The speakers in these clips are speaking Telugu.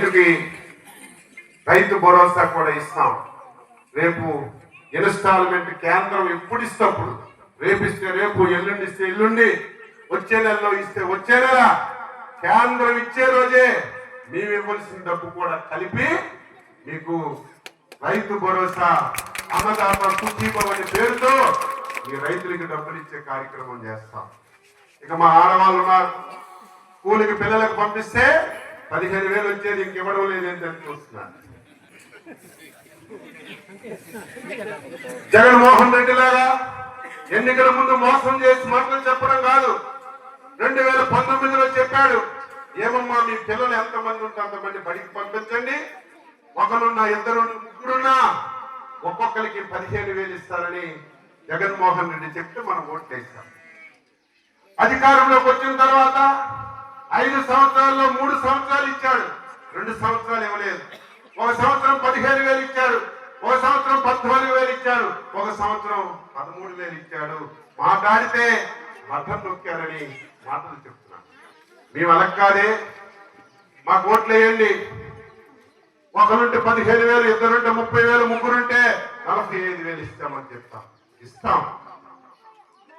రైతుకి రైతు భరోసా కూడా ఇస్తాం. రేపు ఇన్స్టాల్మెంట్ కేంద్రం ఎప్పుడు ఇస్తే అప్పుడు, రేపు ఇస్తే రేపు, ఎల్లుండి ఇస్తే ఎల్లుండి, వచ్చే నెలలో ఇస్తే వచ్చే నెల, కేంద్రం ఇచ్చే రోజే మేము ఇవ్వాల్సిన డబ్బు కూడా కలిపి మీకు రైతు భరోసా అన్నదాత సుఖీభం అనే పేరుతో ఈ రైతులకి డబ్బులు ఇచ్చే కార్యక్రమం చేస్తాం. ఇక మా ఆడవాళ్ళు ఉన్నారు, స్కూల్కి పిల్లలకు పంపిస్తే 15,000 వచ్చేది, ఇంకివ్వడం లేదని చూస్తున్నారు. జగన్మోహన్ రెడ్డి లాగా ఎన్నికల ముందు మోసం చేసి మాటలు చెప్పడం కాదు. 2019లో చెప్పాడు, ఏమమ్మా మీ పిల్లలు ఎంతమంది ఉంటే అంతమంది బడికి పంపించండి, ఒకరున్నా ఇద్దరు ముగ్గురున్నా ఒక్కొక్కరికి 15,000 ఇస్తారని జగన్మోహన్ రెడ్డి చెప్తే మనం ఓట్లు వేస్తాం. అధికారంలోకి వచ్చిన తర్వాత 5 సంవత్సరాల్లో 3 సంవత్సరాలు ఇచ్చాడు, 2 సంవత్సరాలు ఇవ్వలేదు. ఒక సంవత్సరం 15,000 ఇచ్చాడు, ఒక సంవత్సరం 14,000 ఇచ్చాడు, ఒక సంవత్సరం 13,000 ఇచ్చాడు. మాట్లాడితే మఠం నొక్కారని మాటలు చెప్తున్నాను. మేము అలా కాదే, మాకు ఓట్లు వేయండి, ఒకరుంటే 15,000, ఇద్దరుంటే 30,000, ముగ్గురుంటే 45,000 ఇస్తామని చెప్తాం. ఇస్తాం.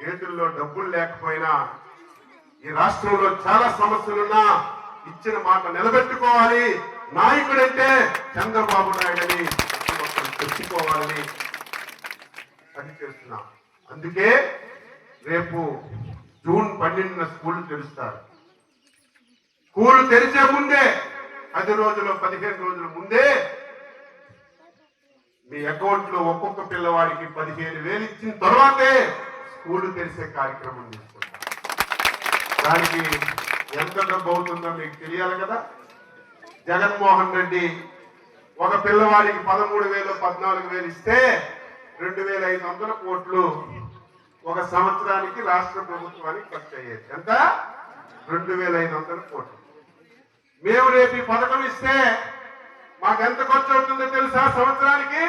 చేతుల్లో డబ్బులు లేకపోయినా, ఈ రాష్ట్రంలో చాలా సమస్యలున్నా ఇచ్చిన మాట నిలబెట్టుకోవాలి. నాయకుడంటే చంద్రబాబు నాయుడని చెప్పుకోవాలని పని చేస్తున్నాం. అందుకే రేపు జూన్ 12న స్కూల్ తెరుస్తారు. స్కూల్ తెరిచే ముందే 10 రోజులు 15 రోజుల ముందే మీ అకౌంట్ లో ఒక్కొక్క పిల్లవాడికి 15,000 ఇచ్చిన తర్వాతే స్కూల్ తెరిచే కార్యక్రమం తీసుకుంటాం. దానికి ఎంత డబ్బు అవుతుందో మీకు తెలియాలి కదా. జగన్మోహన్ రెడ్డి ఒక పిల్లవాడికి 13,000 14,000 ఇస్తే 2,500 కోట్లు ఒక సంవత్సరానికి రాష్ట్ర ప్రభుత్వానికి ఖర్చు అయ్యేది. ఎంత? 2,500 కోట్లు. మేము రేపు ఈ పథకం ఇస్తే మాకెంత ఖర్చు అవుతుందో తెలుసా? సంవత్సరానికి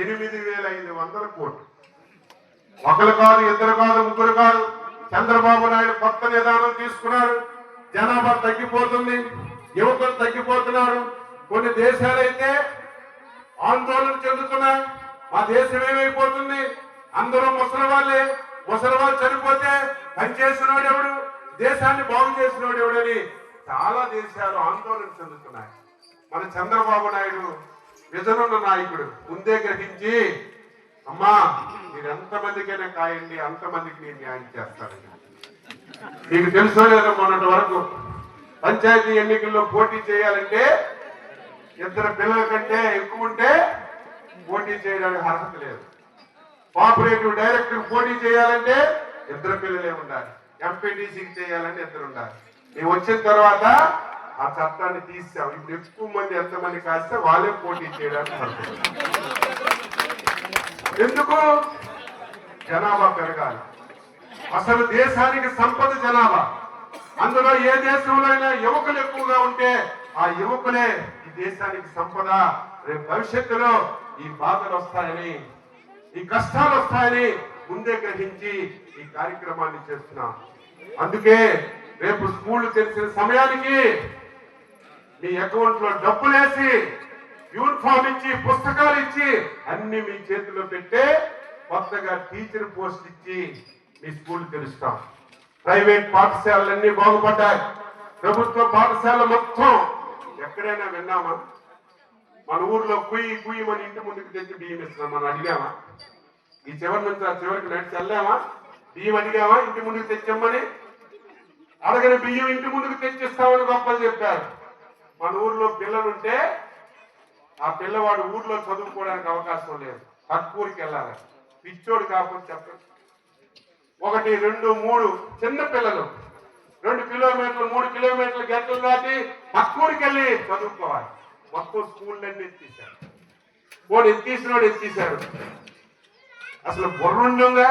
8,500 కోట్లు. ఒకరు కాదు, ఇద్దరు కాదు, ముగ్గురు కాదు. చంద్రబాబు నాయుడు కొత్త విధానం తీసుకున్నారు. జనాభా తగ్గిపోతుంది, యువకులు తగ్గిపోతున్నారు. కొన్ని దేశాలైతే ఆందోళన చెందుతున్నాయి, మా దేశం ఏమైపోతుంది, అందరూ ముసలి వాళ్ళే, ముసలి వాళ్ళు చనిపోతే పనిచేసినోడు ఎవడు, దేశాన్ని బాగు చేసినోడు ఎవడని చాలా దేశాలు ఆందోళన చెందుతున్నాయి. మన చంద్రబాబు నాయుడు విజనున్న నాయకుడు ముందే గ్రహించి, అమ్మా మీరు ఎంతమందికైనా కాయండి, అంతమందికి నేను న్యాయం చేస్తానండి. మీకు తెలుసో లేదో, మొన్నటి వరకు పంచాయతీ ఎన్నికల్లో పోటీ చేయాలంటే 2 పిల్లల కంటే ఎక్కువ ఉంటే పోటీ చేయడానికి అర్హత లేదు. కోఆపరేటివ్ డైరెక్టర్ పోటీ చేయాలంటే 2 పిల్లలే ఉండాలి. ఎంపీటీసీకి చేయాలంటే 2 ఉండాలి. మేము వచ్చిన తర్వాత ఆ చట్టాన్ని తీసాం. ఇప్పుడు ఎక్కువ మంది ఎంతమంది కాస్తే వాళ్ళే పోటీ చేయడానికి అర్హత. ఎందుకు? జనాభా పెరగాలి. అసలు దేశానికి సంపద జనాభా. అందులో ఏ దేశంలో అయినా యువకులు ఎక్కువగా ఉంటే ఆ యువకులే ఈ దేశానికి సంపద. రేపు భవిష్యత్తులో ఈ బాధలు వస్తాయని, ఈ కష్టాలు వస్తాయని ముందే గ్రహించి ఈ కార్యక్రమాన్ని చేస్తున్నాం. అందుకే రేపు స్కూళ్లు తెరిచిన సమయానికి మీ అకౌంట్ లో డబ్బులేసి, యూనిఫామ్ ఇచ్చి, పుస్తకాలు ఇచ్చి అన్ని మీ చేతిలో పెట్టే కొత్తగా టీచర్ పోస్ట్ ఇచ్చి మీ స్కూల్ తెరుస్తాం. ప్రైవేట్ పాఠశాలలన్నీ బాగుపడ్డాయి. ప్రభుత్వ పాఠశాల మొత్తం ఎక్కడైనా విన్నామా? మన ఊర్లో కుయ్యి కుయ్యి మన ఇంటి ముందుకు తెచ్చి బియ్యం ఇస్తున్నాం. మనం అడిగామా? ఈ చివరి నుంచి ఆ చివరికి నడిచి వెళ్ళామా? బియ్యం అడిగామా? ఇంటి ముందుకు తెచ్చమ్మని అడగని బియ్యం ఇంటి ముందుకు తెచ్చిస్తామని గొప్పలు చెప్పారు. మన ఊర్లో పిల్లలుంటే ఆ పిల్లవాడు ఊర్లో చదువుకోవడానికి అవకాశం లేదు, పక్కూరికి వెళ్ళాలి. పిచ్చోడు కాకపోతే చెప్పండి, 1, 2, 3 చిన్న పిల్లలు 2 కిలోమీటర్లు 3 కిలోమీటర్లు గంటలు దాటి పక్కూరికి వెళ్ళి చదువుకోవాలి. మొత్తం స్కూళ్ళన్నీ ఎత్తేసారు. వాడు ఎత్తేసినోడు ఎత్తేసారు. అసలు బుర్రుండుగా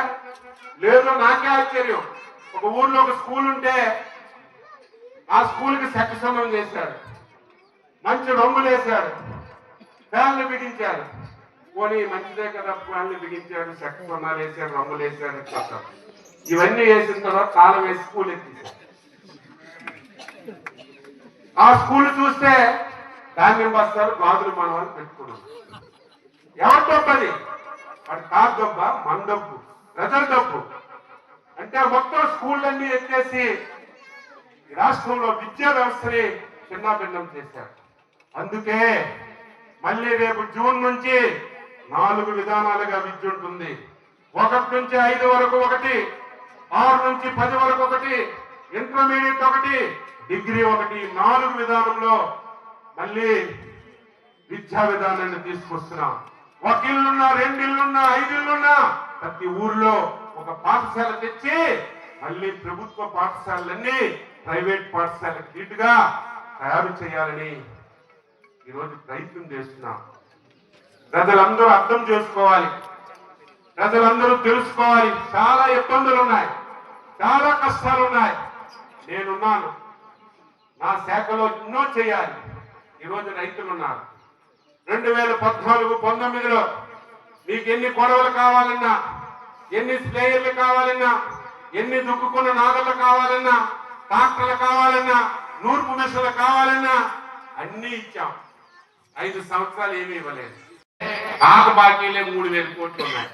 లేదు. నాకే ఆశ్చర్యం. ఒక ఊర్లో ఒక స్కూల్ ఉంటే ఆ స్కూల్కి శక్తిసమం చేశాడు, మంచి రంగులు వేశాడు, ఫ్యాన్లు బిగించాడు. పోనీ మంచిదే కదా, ఫ్యాన్లు బిగించాడు, శక్తిసమాలు వేశాడు, రంగులు వేశాడు. ఇవన్నీ వేసిన తర్వాత కాలం వేసి స్కూల్ ఎత్తేసాడు. ఆ స్కూల్ చూస్తే ధాన్యం బస్తాలు గాజులు మన వాళ్ళు పెట్టుకున్నాం. ఎవరి డబ్బు అది? వాడి కారు డబ్బా, మన డబ్బు, ప్రజల డబ్బు. అంటే మొత్తం స్కూళ్ళన్నీ ఎత్తేసి రాష్ట్రంలో విద్యా వ్యవస్థని చిన్నాభిన్నం చేశారు. అందుకే మళ్ళీ రేపు జూన్ నుంచి 4 విధానాలుగా విద్య ఉంటుంది. 1 నుంచి 5 వరకు ఒకటి, 6 నుంచి 10 వరకు ఒకటి, ఇంటర్మీడియట్ ఒకటి, డిగ్రీ ఒకటి, 4 విధానంలో మళ్ళీ విద్యా విధానాన్ని తీసుకొస్తున్నాం. 1 ఇల్లున్నా, 2 ఇల్లున్నా, 5 ఇల్లున్నా ప్రతి ఊర్లో ఒక పాఠశాల తెచ్చి మళ్ళీ ప్రభుత్వ పాఠశాలలన్నీ ప్రైవేట్ పాఠశాలకు ధీటుగా తయారు చేయాలని ఈరోజు ప్రయత్నం చేస్తున్నాం. ప్రజలందరూ అర్థం చేసుకోవాలి, ప్రజలందరూ తెలుసుకోవాలి. చాలా ఇబ్బందులు ఉన్నాయి, చాలా కష్టాలు ఉన్నాయి. నేనున్నాను, నా శాఖలో ఎన్నో చేయాలి. ఈరోజు రైతులు ఉన్నారు. 2014-19లో మీకు ఎన్ని గొడవలు కావాలన్నా, ఎన్ని స్ప్రేయర్లు కావాలన్నా, ఎన్ని దుక్కుకున్న నాగళ్ళు కావాలన్నా, ట్రాక్టర్లు కావాలన్నా, నూర్పు మిషన్లు కావాలన్నా అన్ని ఇచ్చాం. 5 సంవత్సరాలు ఏమీ ఇవ్వలేదు. పాత బాకీలే 3000 కోట్లు ఉన్నాయి.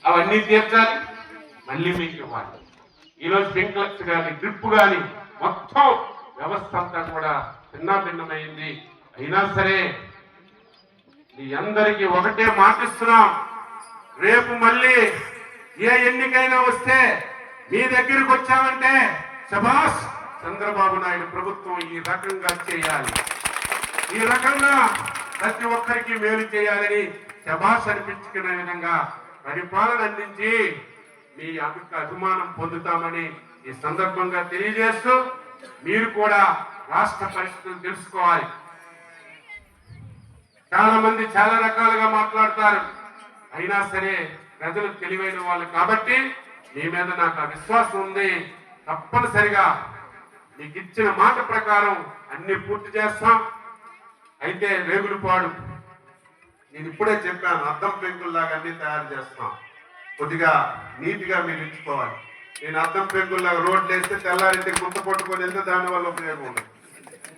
అవన్నీ తీర్చాలి, మళ్ళీ మీకు ఇవ్వాలి. ఈరోజు స్ప్రింక్లర్స్ కానీ, డ్రిప్ కానీ మొత్తం వ్యవస్థ అంతా కూడా భిన్నమైంది. అయినా సరే మీ అందరికీ ఒకటే మాటిస్తున్నాం, రేపు మళ్ళీ ఏ ఎన్నికైనా వస్తే మీ దగ్గరికి వచ్చామంటే శభాష్, చంద్రబాబు నాయుడు ప్రభుత్వం ఈ రకంగా చేయాలి, ఈ రకంగా ప్రతి ఒక్కరికి మేలు చేయాలని శభాష్ అనిపించుకునే విధంగా పరిపాలన అందించి మీ అభిమానం పొందుతామని ఈ సందర్భంగా తెలియజేస్తూ, మీరు కూడా రాష్ట్ర పరిస్థితులు తెలుసుకోవాలి. చాలా మంది చాలా రకాలుగా మాట్లాడతారు. అయినా సరే ప్రజలు తెలివైన వాళ్ళు కాబట్టి మీ మీద నాకు ఆ విశ్వాసం ఉంది. తప్పనిసరిగా మీకు ఇచ్చిన మాట ప్రకారం అన్ని పూర్తి చేస్తాం. అయితే రేగులపాడు నేను ఇప్పుడే చెప్పాను, అద్దం పెంకుల్లాగా అన్ని తయారు చేస్తాం. కొద్దిగా నీట్గా మీరు ఇచ్చుకోవాలి. నేను అద్దం పెంకుల్లాగా రోడ్లు వేస్తే తెల్లారింటికి గుర్తు పట్టుకొని వెళ్తే దానివల్ల ఉపయోగం ఉండదు.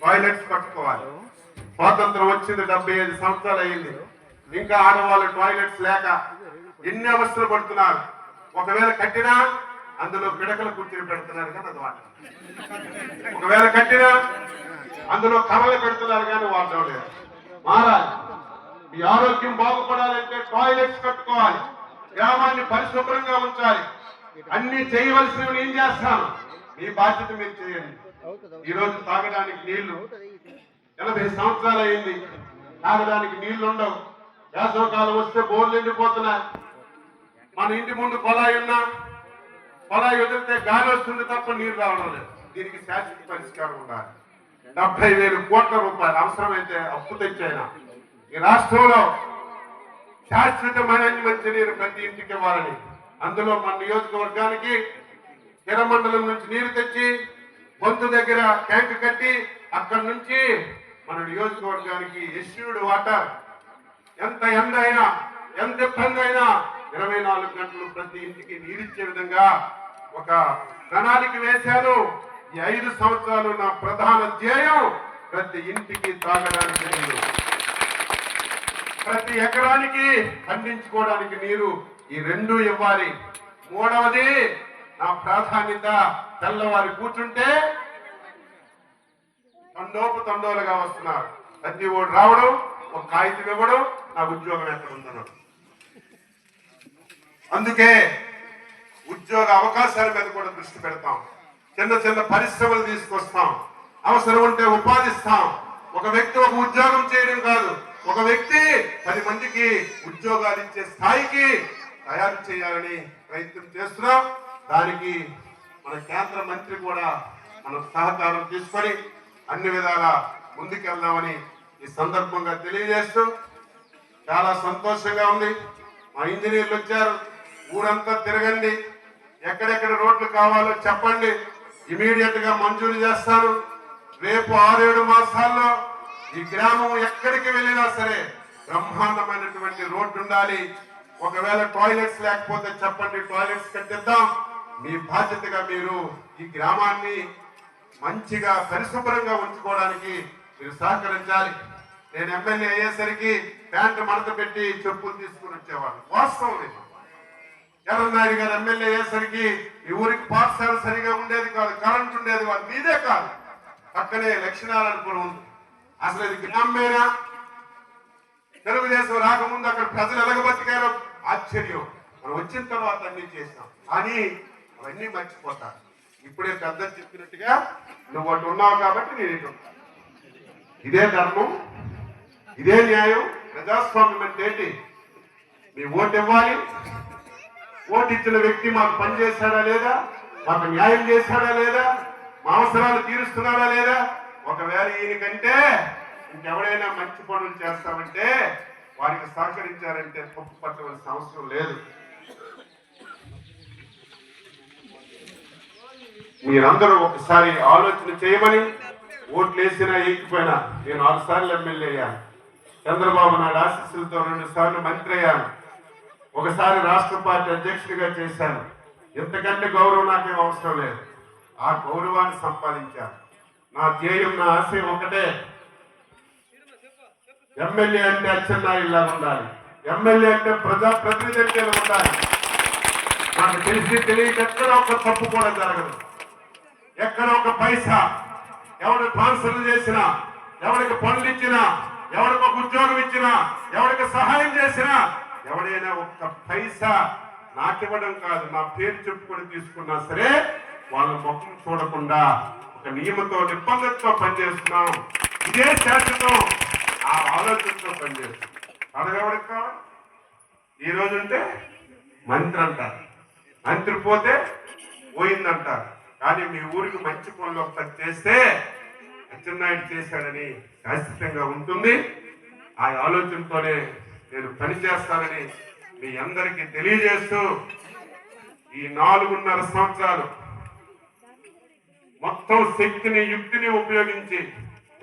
టాయిలెట్స్ పట్టుకోవాలి. స్వాతంత్రం వచ్చింది 75 సంవత్సరాలు అయింది, ఇంకా ఆడవాళ్ళు టాయిలెట్స్ లేక ఎన్ని అవస్థలు పడుతున్నారు. ఒకవేళ కట్టినా అందులో పిడకలు కూర్చొని పెడుతున్నారు కానీ అది వాట. ఒకవేళ కట్టినా అందులో కర్రలు పెడుతున్నారు కానీ వాడడం లేదు. మారాలి. మీ ఆరోగ్యం బాగుపడాలంటే టాయిలెట్స్ కట్టుకోవాలి, గ్రామాన్ని పరిశుభ్రంగా ఉంచాలి. అన్ని చేయవలసినవి నేను చేస్తాను, మీ బాధ్యత మీరు చేయండి. ఈరోజు తాగడానికి నీళ్లు 80 సంవత్సరాలు అయింది, తాగడానికి నీళ్లు ఉండవు. వేసవకాలం వస్తే బోర్లు ఎండిపోతున్నాయి. మన ఇంటి ముందు కొలాయి ఉన్నా కొలాయి వదిలితే గాలి వస్తుంది తప్ప నీరు రావడం లేదు. దీనికి శాశ్వత పరిష్కారం ఉండాలి. 70,000 కోట్ల రూపాయలు అవసరమైతే అప్పు తెచ్చైనా ఈ రాష్ట్రంలో శాశ్వతమైన మంచినీరు ప్రతి ఇంటికి ఇవ్వాలని, అందులో మన నియోజకవర్గానికి హిరమండలం నుంచి నీరు తెచ్చి బొంతు దగ్గర ట్యాంక్ కట్టి అక్కడి నుంచి మన నియోజకవర్గానికి ఎస్యూడ్ వాటర్, ఎంత ఎండ అయినా ఎంత ఇబ్బంది అయినా 24 గంటలు ప్రతి ఇంటికి నీరిచ్చే విధంగా ఒక ప్రణాళిక వేశాను. ఈ 5 సంవత్సరాలు నా ప్రధాన ధ్యేయం ప్రతి ఇంటికి తాగడానికి నీరు, ప్రతి ఎకరానికి పండించుకోవడానికి నీరు, ఈ 2 ఇవ్వాలి. 3వది నా ప్రాధాన్యత, తెల్లవారి కూర్చుంటే తండోలుగా వస్తున్నారు. ప్రతి ఓడు రావడం, ఒక కాగితం ఇవ్వడం, నా ఉద్యోగం ఎక్కడ ఉందన్నాడు. అందుకే ఉద్యోగ అవకాశాల మీద కూడా దృష్టి పెడతాం. చిన్న చిన్న పరిశ్రమలు తీసుకొస్తాం, అవసరం ఉంటే ఉపాధిస్తాం. ఒక వ్యక్తి ఒక ఉద్యోగం చేయడం కాదు, ఒక వ్యక్తి 10 మందికి ఉద్యోగాలు ఇచ్చే స్థాయికి తయారు చేయాలని ప్రయత్నం చేస్తున్నాం. దానికి మన కేంద్ర మంత్రి కూడా మన సహకారం తీసుకొని అన్ని విధాలా ముందుకెళ్దామని ఈ సందర్భంగా తెలియజేస్తూ చాలా సంతోషంగా ఉంది. మా ఇంజనీర్లు వచ్చారు, ఊరంతా తిరగండి, ఎక్కడెక్కడ రోడ్లు కావాలో చెప్పండి, ఇమీడియట్ గా మంజూరు చేస్తాను. రేపు 6-7 మాసాల్లో ఈ గ్రామం ఎక్కడికి వెళ్ళినా సరే బ్రహ్మాండమైనటువంటి రోడ్డు ఉండాలి. ఒకవేళ టాయిలెట్స్ లేకపోతే చెప్పండి, టాయిలెట్స్ కట్టిద్దాం. మీ బాధ్యతగా మీరు ఈ గ్రామాన్ని మంచిగా పరిశుభ్రంగా ఉంచుకోవడానికి మీరు సహకరించాలి. నేను ఎమ్మెల్యే అయ్యేసరికి ప్యాంటు మడత పెట్టి చెప్పులు తీసుకుని వచ్చేవాడు. వాస్తవం ఇది. ఎర్రనాయుడు గారు ఎమ్మెల్యే అయ్యేసరికి ఈ ఊరికి పాఠశాల సరిగా ఉండేది కాదు, కరెంట్ ఉండేది కాదు. మీదే కాదు, పక్కనే లక్ష్మీనారాయణపురం ఉంది. అసలు ఇది గ్రామేనా? తెలుగుదేశం రాకముందు అక్కడ ప్రజలు ఎలగబతికారో ఆశ్చర్యం. మనం వచ్చిన తర్వాత అన్ని చేసినాం, కానీ అవన్నీ మర్చిపోతారు. ఇప్పుడే పెద్ద చెప్పినట్టుగా నువ్వు అటు ఉన్నావు కాబట్టి నేను ఇటు. ఇదే ధర్మం, ఇదే న్యాయం. ప్రజాస్వామ్యం అంటే ఏంటి? మీ ఓటు ఇవ్వాలి. ఓటు ఇచ్చిన వ్యక్తి మాకు పని చేశాడా లేదా, మాకు న్యాయం చేశాడా లేదా, మా అవసరాలు తీరుస్తున్నాడా లేదా. ఒకవేళ ఈయనకంటే ఇంకెవరైనా మంచి పనులు చేస్తామంటే వారికి సహకరించారంటే తప్పు పట్టవలసిన అవసరం లేదు. మీరందరూ ఒకసారి ఆలోచన చేయమని. ఓట్లు వేసినా వేయకపోయినా నేను 6 సార్లు ఎమ్మెల్యే అయ్యాను. చంద్రబాబు నాయుడు ఆశీస్సులతో 2 సార్లు మంత్రి అయ్యాను. ఒకసారి రాష్ట్ర పార్టీ అధ్యక్షుడిగా చేశాను. ఎంతకంటే గౌరవం నాకేం అవసరం లేదు. ఆ గౌరవాన్ని సంపాదించాను. నా ధ్యేయం, నా ఆశయం ఒకటే. ఎమ్మెల్యే అంటే అచ్చెన్నాయుడులా ఉండాలి. ఎమ్మెల్యే అంటే ప్రజాప్రతినిధి అంటే ఉండాలి. నాకు తెలియక ఎక్కడ ఒక తప్పు కూడా జరగదు. ఎక్కడ ఒక పైసా ఎవరికి ట్రాన్స్ఫర్లు చేసినా, ఎవరికి పనులు ఇచ్చినా, ఎవరికి ఒక ఉద్యోగం ఇచ్చినా, ఎవరికి సహాయం చేసినా, ఎవడైనా ఒక్క పైసా నాకివ్వడం కాదు, నా పేరు చెప్పుకొని తీసుకున్నా సరే వాళ్ళ ముఖం చూడకుండా ఒక నియమంతో నిబంధనతో పనిచేస్తున్నాం. ఇదే శాశ్వతం. ఆ ఆలోచనతో పనిచేస్తున్నాం. అడగవడికి కావాలి. ఈ రోజు ఉంటే మంత్రి అంటారు, మంత్రి పోతే పోయిందంటారు. కానీ మీ ఊరికి మంచి పనులు ఒకటి చేస్తే అచ్చెన్నాయుడు చేశాడని శాశ్వతంగా ఉంటుంది. ఆ ఆలోచనతోనే నేను పనిచేస్తానని మీ అందరికీ తెలియజేస్తూ, ఈ 4.5 సంవత్సరాలు మొత్తం శక్తిని, యుక్తిని ఉపయోగించి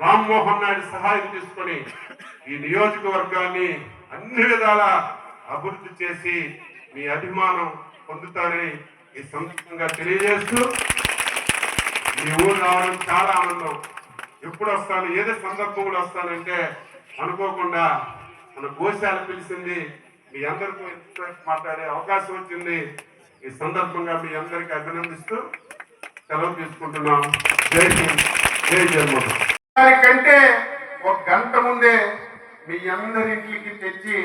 రామ్మోహన్ నాయుడు సహాయం తీసుకొని ఈ నియోజకవర్గాన్ని అన్ని విధాల అభివృద్ధి చేసి మీ అభిమానం పొందుతారని ఈ సందర్భంగా తెలియజేస్తూ, ఈ ఊరు రావడం చాలా ఆనందం. ఎప్పుడు వస్తాను, ఏదో సందర్భంలో వస్తానంటే అనుకోకుండా మన గోశాల పిలిచింది. మీ అందరితో మాట్లాడే అవకాశం వచ్చింది. ఈ సందర్భంగా మీ అందరికీ అభినందిస్తూ సెలవు తీసుకుంటున్నాం. జై హింద్, జై జగన్మోహన్. దానికంటే 1 గంట ముందే మీ అందరింటికి తెచ్చి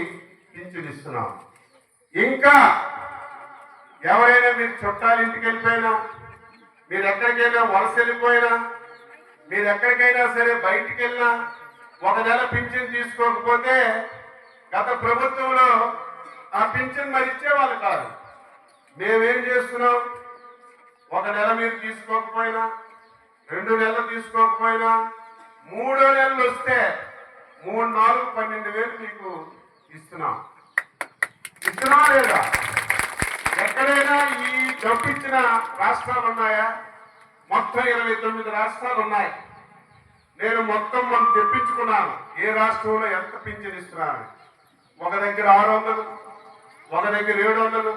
పింఛనిస్తున్నాం. ఇంకా ఎవరైనా మీరు చుట్టాలింటికి వెళ్ళిపోయినా, మీరు ఎక్కడికైనా వలస వెళ్ళిపోయినా, మీరు ఎక్కడికైనా సరే బయటికి వెళ్ళినా 1 నెల పింఛన్ తీసుకోకపోతే గత ప్రభుత్వంలో ఆ పింఛన్ మరి ఇచ్చేవాళ్ళు కాదు. మేమేం చేస్తున్నాం? 1 నెల మీరు తీసుకోకపోయినా, 2 నెలలు తీసుకోకపోయినా, 3వ నెలలు వస్తే 3, 4, 12,000 మీకు ఇస్తున్నాం. ఇస్తున్నా లేదా? ఎక్కడైనా ఈ డబ్బు ఇచ్చిన రాష్ట్రాలు ఉన్నాయా? మొత్తం 29 రాష్ట్రాలు ఉన్నాయి. నేను మొత్తం మనం తెప్పించుకున్నాను. ఏ రాష్ట్రంలో ఎంత పింఛన్ ఇస్తున్నాను. ఒక దగ్గర 600, ఒక దగ్గర 700,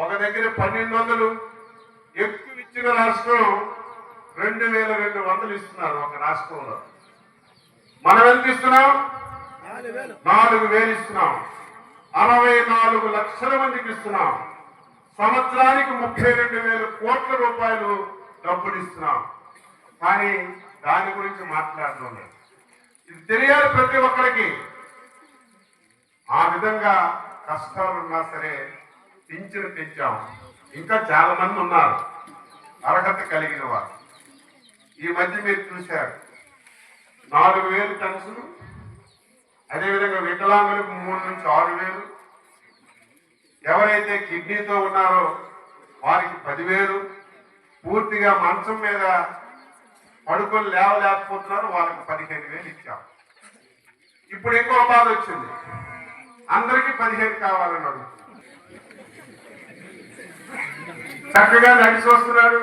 ఒక దగ్గర 1200. ఎక్కువ ఇచ్చిన రాష్ట్రం 2,200 ఇస్తున్నారు ఒక రాష్ట్రంలో. మనం ఎంత ఇస్తున్నాం? 4,000 ఇస్తున్నాం. 64 లక్షల మందికి ఇస్తున్నాం. సంవత్సరానికి 32,000 కోట్ల రూపాయలు డబ్బులు ఇస్తున్నాం. కానీ దాని గురించి మాట్లాడుతున్నాం. ఇది తెలియాలి ప్రతి ఒక్కరికి. ఆ విధంగా కష్టాలున్నా సరే పింఛను తెచ్చాం. ఇంకా చాలా మంది ఉన్నారు అర్హత కలిగిన వారు. ఈ మధ్య మీరు చూశారు 4,000 పెన్షన్. అదేవిధంగా వికలాంగులకు 3 నుంచి 6,000. ఎవరైతే కిడ్నీతో ఉన్నారో వారికి 10,000. పూర్తిగా మంచం మీద పడుకొని లేవలేకపోతున్నారు, వాళ్ళకి 15,000 ఇచ్చాం. ఇప్పుడు ఇంకో బాధ వచ్చింది, అందరికీ 15 కావాలని అడుగుతున్నారు. చక్కగా నడిచి వస్తున్నాడు,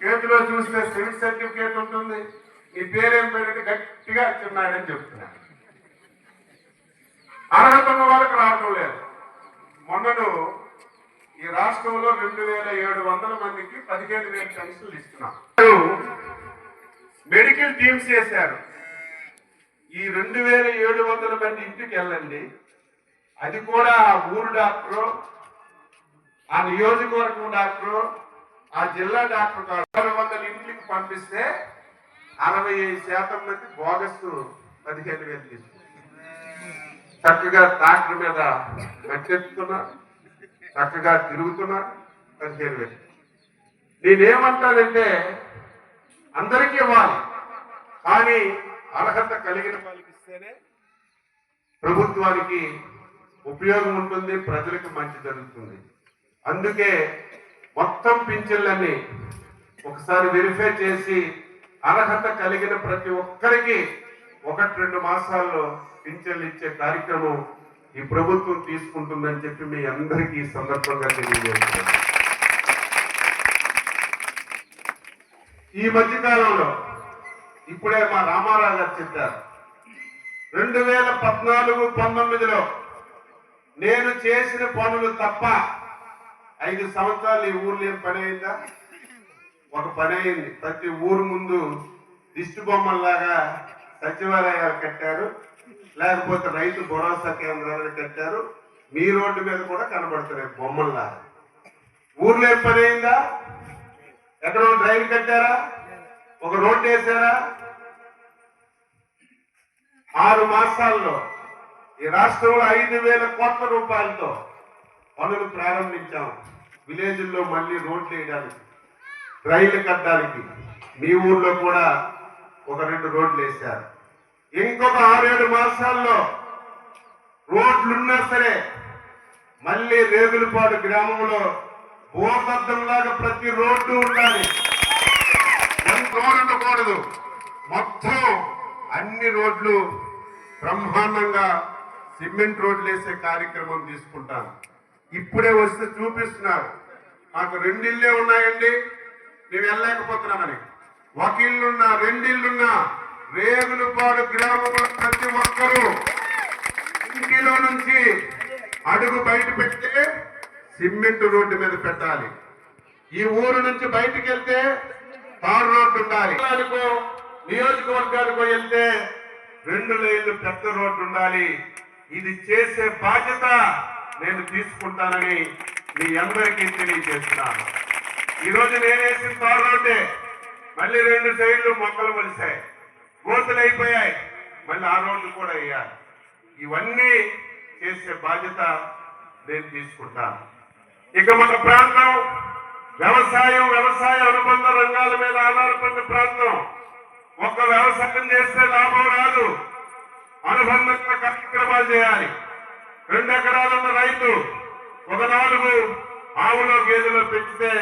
చేతిలో చూస్తే సివిల్ సర్టిఫికేట్ ఉంటుంది. నీ పేరేం పేరంటే గట్టిగా చిన్నాడని చెప్తున్నాడు. అర్హత ఉన్న వాళ్ళకి రావడం లేదు. మొన్నను ఈ రాష్ట్రంలో 2,700 మందికి 15,000 పెన్షన్లు ఇస్తున్నాం. మెడికల్ టీమ్స్ చేశారు. ఈ 2700 మంది ఇంటికి వెళ్ళండి. అది కూడా ఆ ఊరు డాక్టరు, ఆ నియోజకవర్గం డాక్టరు, ఆ జిల్లా డాక్టర్ 600 ఇంటికి పంపిస్తే 65% మంది బోగస్ 15,000 తీసుకుంటారు. చక్కగా ట్రాక్టర్ మీద మట్టెత్తుతున్నారు, చక్కగా తిరుగుతున్నారు. 15,000. నేనేమంటానంటే అందరికీ ఇవ్వాలి, కానీ అర్హత కలిగిన వాళ్ళకి ఇస్తేనే ప్రభుత్వానికి ఉపయోగం ఉంటుంది, ప్రజలకు మంచి జరుగుతుంది. అందుకే మొత్తం పింఛన్లన్నీ ఒకసారి వెరిఫై చేసి అర్హత కలిగిన ప్రతి ఒక్కరికి 1-2 మాసాల్లో పింఛన్లు ఇచ్చే కార్యక్రమం ఈ ప్రభుత్వం తీసుకుంటుందని చెప్పి మీ అందరికీ ఈ సందర్భంగా తెలియజేస్తున్నాను. ఈ మధ్యకాలంలో ఇప్పుడే మా రామారావు గారు చెప్పారు, 2014-19లో నేను చేసిన పనులు తప్ప 5 సంవత్సరాలు ఈ ఊర్లో ఏం పని అయిందా? ఒక పని అయింది. ప్రతి ఊరు ముందు దిష్టి బొమ్మల్లాగా సచివాలయాలు కట్టారు, లేకపోతే రైతు భరోసా కేంద్రాలను కట్టారు. మీ రోడ్డు మీద కూడా కనబడుతున్నాయి బొమ్మల్లాగా. ఊర్లో ఏం పని అయిందా? ఎక్కడో డ్రైన్ కట్టారా? ఒక రోడ్డు వేసారా? 6 మాసాల్లో ఈ రాష్ట్రంలో 5,000 కోట్ల రూపాయలతో పనులు ప్రారంభించాం. విలేజ్ల్లో మళ్ళీ రోడ్లు వేయడానికి, రైళ్లు కట్టడానికి. మీ ఊర్లో కూడా 1-2 రోడ్లు వేశారు. ఇంకొక 6-7 మాసాల్లో రోడ్లున్నా సరే మళ్ళీ రేగులపాడు గ్రామంలో భూతద్దంలాగా ప్రతి రోడ్డు ఉండాలి. ఎంత రోడ్డు ఉండకూడదు, మొత్తం అన్ని రోడ్లు బ్రహ్మాండంగా సిమెంట్ రోడ్లు వేసే కార్యక్రమం తీసుకుంటాను. ఇప్పుడే వస్తే చూపిస్తున్నారు, మాకు 2 ఇళ్ళే ఉన్నాయండి, మేము వెళ్ళలేకపోతున్నామని. 1 ఇల్లున్నా 2 ఇల్లున్నా రేగులపాడు గ్రామంలో ప్రతి ఒక్కరూ ఇంటిలో నుంచి అడుగు బయట పెడితే సిమెంట్ రోడ్డు మీద పెట్టాలి. ఈ ఊరు నుంచి బయటికి వెళ్తే తారు రోడ్డు ఉండాలి. నియోజకవర్గానికి వెళ్తే 2 లేన్లు పెద్ద రోడ్డు ఉండాలి. ఇది చేసే బాధ్యత నేను తీసుకుంటానని మీ అందరికీ తెలియజేస్తున్నాను. ఈరోజు నేనేసిన తారు రోడ్డే మళ్ళీ 2 సైడ్లు మొక్కలు మొలిశాయి, గోతులు అయిపోయాయి, మళ్ళీ ఆ రోడ్డు కూడా వేయాలి. ఇవన్నీ చేసే బాధ్యత నేను తీసుకుంటాను. ఇక మన ప్రాంతం వ్యవసాయ అనుబంధ రంగాల మీద ఆధారపడిన ప్రాంతం. ఒక్క వ్యవసాయం చేస్తే లాభం రాదు, అనుబంధంగా కార్యక్రమాలు చేయాలి. 2 ఎకరాలున్న రైతు ఒక 4 ఆవులో గేదెలో పెంచితే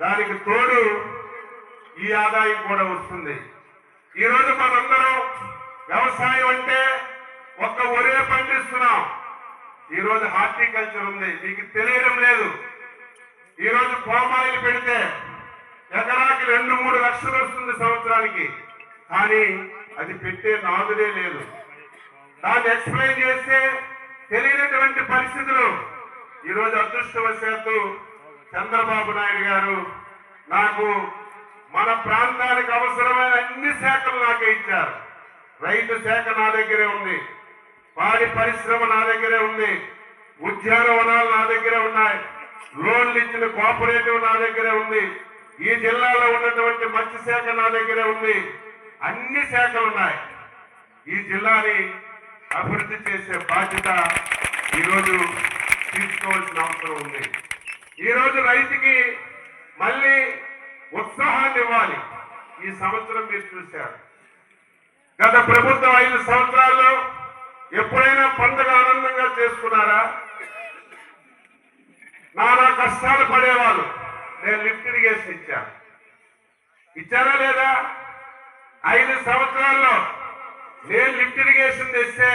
దానికి తోడు ఈ ఆదాయం కూడా వస్తుంది. ఈరోజు మనందరం వ్యవసాయం అంటే ఒక్క ఒరే పండిస్తున్నాం. ఈరోజు హార్టికల్చర్ ఉంది, మీకు తెలియడం లేదు. ఈరోజు పామాయిల్ పెడితే ఎకరాకి 2-3 లక్షలు వస్తుంది సంవత్సరానికి, కానీ అది పెట్టే నాదుడే లేదు. దాన్ని ఎక్స్ప్లెయిన్ చేస్తే తెలియనటువంటి పరిస్థితులు. ఈరోజు అదృష్టవశాత్తు చంద్రబాబు నాయుడు గారు నాకు మన ప్రాంతానికి అవసరమైన అన్ని శాఖలు నాకే ఇచ్చారు. రైతు శాఖ నా దగ్గరే ఉంది, పాడి పరిశ్రమ నా దగ్గరే ఉంది, ఉద్యానవనాలు నా దగ్గరే ఉన్నాయి, లోన్లు ఇచ్చిన కోఆపరేటివ్ నా దగ్గరే ఉంది, ఈ జిల్లాలో ఉన్నటువంటి మత్స్య శాఖ నా దగ్గరే ఉంది. అన్ని శాఖలు ఉన్నాయి. ఈ జిల్లాని అభివృద్ధి చేసే బాధ్యత ఈరోజు తీసుకోవాల్సిన అవసరం ఉంది. ఈరోజు రైతుకి మళ్ళీ ఉత్సాహాన్ని ఇవ్వాలి. ఈ సంవత్సరం మీరు చూశారు, గత ప్రభుత్వం 5 సంవత్సరాల్లో ఎప్పుడైనా పండుగ ఆనందంగా చేసుకున్నారా? నానా కష్టాలు పడేవాళ్ళు. నేను లిఫ్ట్ ఇరిగేషన్ ఇచ్చారా లేదా? 5 సంవత్సరాల్లో నేను లిఫ్ట్ ఇరిగేషన్ తెస్తే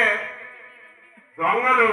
దొంగలు